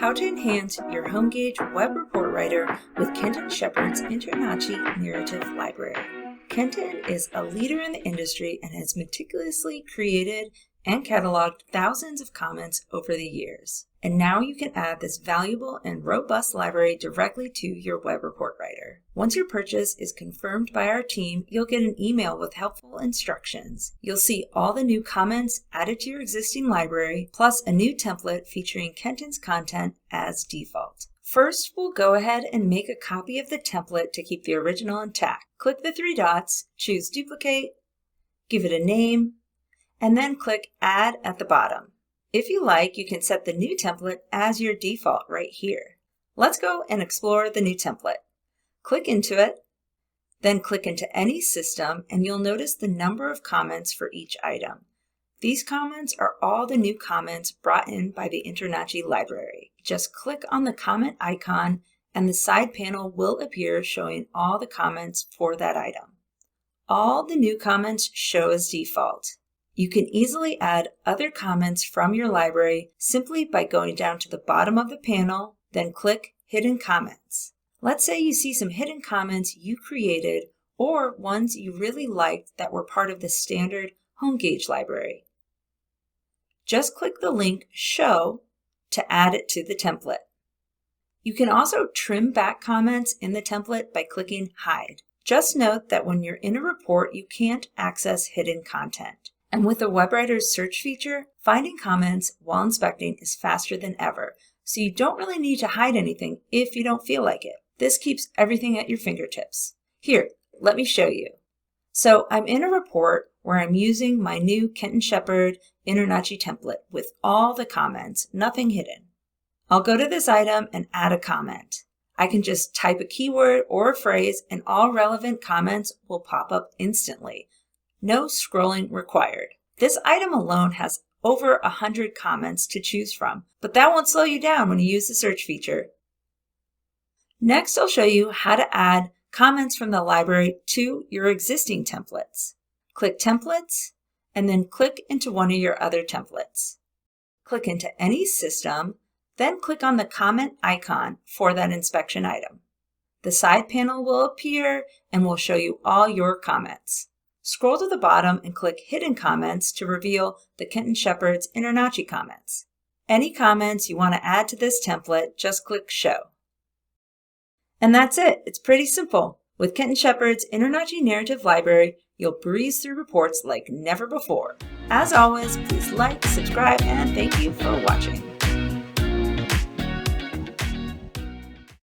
How to enhance your Homegauge web report writer with Kenton Shepard's InterNACHI Narrative Library. Kenton is a leader in the industry and has meticulously created and cataloged thousands of comments over the years. And now you can add this valuable and robust library directly to your web report writer. Once your purchase is confirmed by our team, you'll get an email with helpful instructions. You'll see all the new comments added to your existing library, plus a new template featuring Kenton's content as default. First, we'll go ahead and make a copy of the template to keep the original intact. Click the three dots, choose Duplicate, give it a name, and then click Add at the bottom. If you like, you can set the new template as your default right here. Let's go and explore the new template. Click into it, then click into any system, and you'll notice the number of comments for each item. These comments are all the new comments brought in by the InterNACHI library. Just click on the comment icon and the side panel will appear showing all the comments for that item. All the new comments show as default. You can easily add other comments from your library simply by going down to the bottom of the panel, then click Hidden Comments. Let's say you see some hidden comments you created or ones you really liked that were part of the standard Homegauge library. Just click the link Show to add it to the template. You can also trim back comments in the template by clicking Hide. Just note that when you're in a report, you can't access hidden content. And with the WebWriter's search feature, finding comments while inspecting is faster than ever, so you don't really need to hide anything if you don't feel like it. This keeps everything at your fingertips. Here, let me show you. So I'm in a report where I'm using my new Kenton Shepard InterNACHI template with all the comments, nothing hidden. I'll go to this item and add a comment. I can just type a keyword or a phrase and all relevant comments will pop up instantly. No scrolling required. This item alone has over 100 comments to choose from, but that won't slow you down when you use the search feature. Next, I'll show you how to add comments from the library to your existing templates. Click Templates, and then click into one of your other templates. Click into any system, then click on the comment icon for that inspection item. The side panel will appear and will show you all your comments. Scroll to the bottom and click Hidden Comments to reveal the Kenton Shepard's InterNACHI comments. Any comments you want to add to this template, just click Show. And that's it. It's pretty simple. With Kenton Shepard's InterNACHI Narrative Library, you'll breeze through reports like never before. As always, please like, subscribe, and thank you for watching.